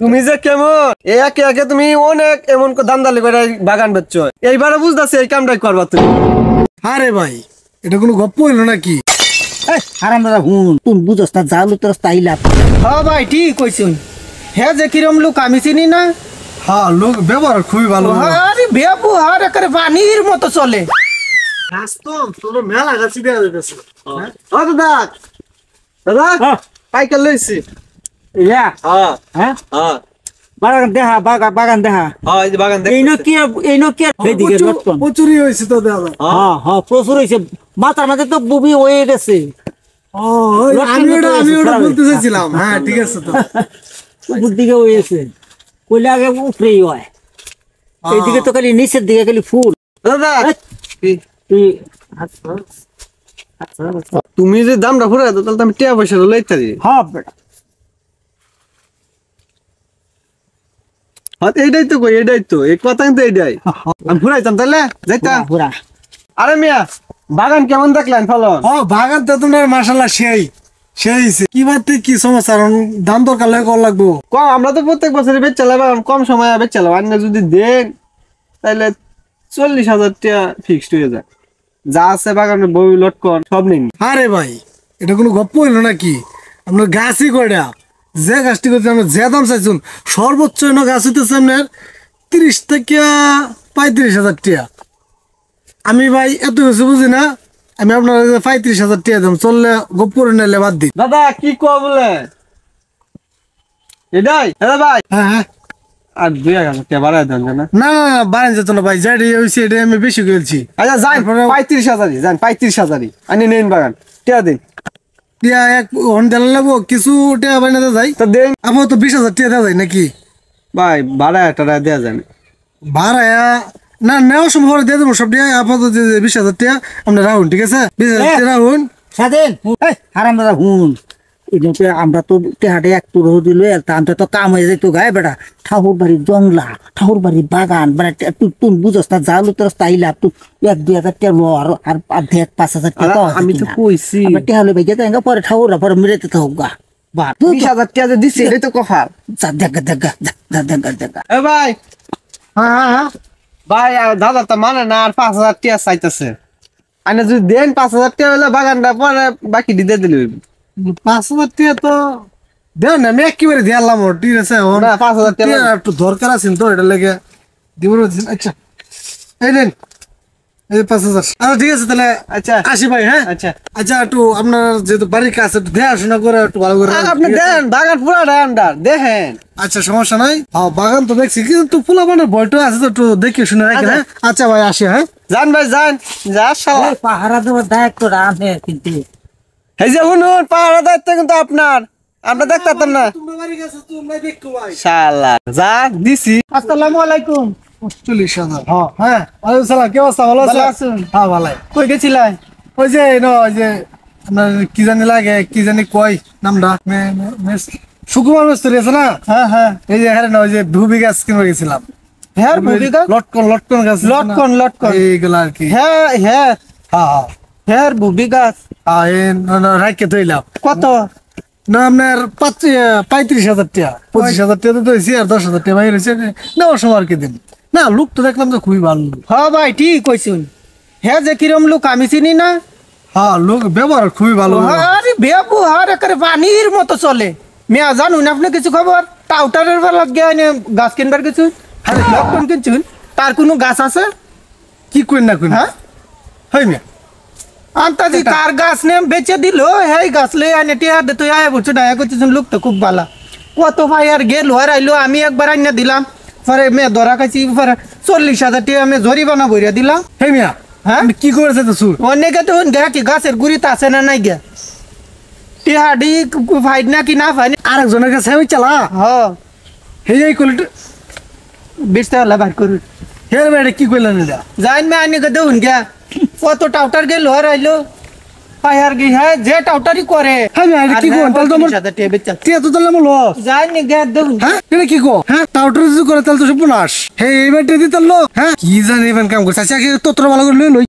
তুমি যে কেমন একে একে তুমি অনেক এমন দান্দালি করে বাগান বেচছো, এইবারে বুঝতেছি এই কামটাই করবা তুমি। আরে ভাই এটা কোনো গপ্প হইলো নাকি? হারাম দাদা হুন তুই বুঝস না যা লোক তাইলা। হ্যাঁ ভাই ঠিক কইছুন। হ্যাঁ যে কিরম লোক আমি চিনি না। হ্যাঁ লোক ব্যবহার খুবই ভালো। আরে ব্যবহার একেবারে পানির মতো চলে। মেলা গাছি দেওয়া যেতেছে। দাদা দাদা পাইকার লইছি। ইয়া হ্যাঁ বাগান দেখা বাগান দেখা এই যে বাগান এই কি এইদিকে লটকন প্রচুরই হয়েছে তো দাদা। হ্যাঁ প্রচুর হয়েছে, মাথার মাঝে তো বুবি হয়ে গেছে। আমি ওটা বলতে চাইছিলাম। হ্যাঁ ঠিক আছে তো উপর দিকে হয়েছে, কইলে আগে উপরেই হয়, এইদিকে তো খালি নিচের দিকে খালি ফুল। দাদা তুই তুমি যে দামটা ফুরাই দাও তাহলে আমি টিয়া পয়সা লইতে পারি। হ্যাঁ বেটা এইটাই তো কই, এইটাই তো এই কথা কিন্তু এইটাই আমি ফুরাইতাম তাহলে যাইতাম। পুরা আরে মিয়া বাগান কেমন দেখলেন ফলন? বাগান তো তোমার মাশাআল্লাহ সেই কি বাতে কি সমস্যা, দাম দরকার লাগে কল লাগবো। কম আমরা তো প্রত্যেক বছরই বেচ চালাম, কম সময় বেচ চালাম। আর যদি দেন তাহলে 40,000 টাকা ফিক্সড হয়ে যায়। যা আছে বাগানে বই লটকন সব নিন। আরে ভাই এটা কোনো গপ্প হইলো নাকি? আপনার গাছই কয়টা, যে গাছটি করতে আমরা যে দাম চাইছুন সর্বোচ্চ গাছ হইতেছে আপনার 30 থেকে 35,000 টাকা। আমি ভাই এত কিছু বুঝি না, আমি আপনার 35,000 টাকা দাম চললে গপ্প করে নিলে বাদ দিই। দাদা কি কো বলে এটাই দাদা ভাই। হ্যাঁ হ্যাঁ আর 2,000 টাকা বাড়ায় দেন না। না বাড়ান যেত না ভাই, যেটা হয়েছে এটা আমি বেশি করেছি। আচ্ছা যান 35,000 যান 35,000 আনি নেন বাগান টাকা দিন। টিয়া এক ঘন্টা লাগবো কিছু টাকা বানাতে যাই তো দেন আমার তো 20,000 টাকা দেওয়া যায় নাকি ভাই, ভাড়া টাকা দেওয়া যায় না। ভাড়া না নেওয়ার সময় দিয়ে দেবো সব টাকা, আপাতত 20,000 টাকা আমরা রাখুন, ঠিক আছে? 20,000 টাকা রাখুন। স্বাধীন হারাম দাদা হুন, আমরা তো টেহাটে এক টুর দিল আমরা তো কাম হয়ে যাইতো গায়ে বেটা। ঠাকুর বাড়ির জংলা, ঠাকুর বাড়ির বাগান বেটা, তুই বুঝস না যা লোক তাইলা তুই 1-2,000 টাকা লো আর 5,000 টাকা। আমি তো কইছি টেহালে ভাই গেতে পরে ঠাকুর পরে মেরেতে থাকুক গা। 20,000 টাকা যে দিচ্ছে এটাই তো কফাল। দেখা দেখা দেখা দেখা এ ভাই হ্যাঁ হ্যাঁ হ্যাঁ ভাই দাদা তো মানে না, আর 5,000 টাকা চাইতেছে। আইনা যদি দেন 5,000 টাকা হলে বাগানটা পরে বাকি দিয়ে দিলে 5,000 টাকা তো দেও না, আমি একেবারে দিলাম। ঠিক আছে না 5,000 টাকা একটু দরকার আছে তো এটা লেগে দিব। আচ্ছা এই নেন এই 5,000। আচ্ছা ঠিক আছে তাহলে আচ্ছা আসি ভাই। হ্যাঁ আচ্ছা আচ্ছা একটু আপনার যেহেতু বাড়ির কাছে একটু দেখাশোনা করে একটু ভালো করে আপনি দেন বাগান পুরা আন্ডার দেখেন। আচ্ছা সমস্যা নাই। হ্যাঁ বাগান তো দেখছি কিন্তু ফুলা মানে বয়টা আছে তো একটু দেখে শুনে রাখেন। হ্যাঁ আচ্ছা ভাই আসি। হ্যাঁ যান ভাই যান যা শালা। পাহারা দেওয়ার দায়িত্ব রাখে কিন্তু এই যে শুনুন পাহাড়ের দায়িত্ব কিন্তু আপনার, আমরা দেখতাম না শালা। যা দিছি। আসসালামু আলাইকুম। 40,000। হ্যাঁ হ্যাঁ ওয়ালাইকুম সালাম। কি অবস্থা, ভালো ভালো আছেন? আছেন? হ্যাঁ ভালো। কই গেছিলাই? ওই যে ওই যে আপনার কি জানি লাগে, কি জানি কয় নামটা, সুকুমার মিস্ত্রি আছে না? হ্যাঁ হ্যাঁ এই যে এখানে না ওই যে ভুবি গাছ কিনতে গেছিলাম। হ্যাঁ বুবি গাছ, লটকন গাছ, লটকন লটকন এইগুলা আর কি। হ্যাঁ হ্যাঁ হ্যাঁ হ্যাঁ হ্যাঁ বুবি গাছ হ্যাঁ রাখকে ধইলাম। কত? না আপনার 35,000 টাকা। 25,000 টাকা তো হয়েছি আর 10,000 টাকা বাইরে হয়েছে নেওয়ার সময় আর কি দিন। না লোক তো দেখলাম তো খুবই ভালো। হ্যাঁ ভাই ঠিক কইছুন। হ্যাঁ যে কিরম লোক আমি চিনি না। হ্যাঁ লোক ব্যবহার খুবই ভালো। আরে ব্যবহার একেবারে পানির মতো চলে। মিয়া জানুন আপনি কিছু খবর? টাউটারের বেলাত গিয়ে গাছ কিনবার কিছু লটকন কিনছুন, তার কোনো গাছ আছে? কি করেন না করেন? হ্যাঁ হয় মিয়া আন্তাজি কার গাছ নেম বেচে দিল, হেই গাছ লই আনে টিয়া দে তুই আয় বলছো ডায়া করছিস। লোক তো খুব ভালো। কত ভাই আর গেল আর আইলো, আমি একবার আইনা দিলাম পরে মেয়ে ধরা খাইছি, পরে 40,000 টাকা আমি জরিমানা ভরিয়া দিলাম। হে মিয়া হ্যাঁ কি করেছে তো সুর? অনেকে তো গা কি গাছের গুড়িতে আছে না নাই গিয়া টিহাডি ফাইড না কি না ফাইন আরেকজনের কাছে আমি চালা। হ হে এই কলিটা 20 টাকা লাভ করুন। হে বেটা কি কইলেন এটা? যাইন মে আনি কে দেউন গিয়া কত টাউটার গেল আর আইলো পায়ার গি। হ্যাঁ যে টাউটারি করে হ্যাঁ মিয়া এটা কি কোন? তাহলে তো আমার টিয়া তো তাহলে আমার লস। যাইন গিয়া দেউন। হ্যাঁ এটা কি কো? হ্যাঁ টাউটার যদি করে তাহলে তো সব নাশ। হে এই বেটা দিতে লো। হ্যাঁ কি জানি ইভেন কাম করছে। আচ্ছা তোর ভালো করে লই।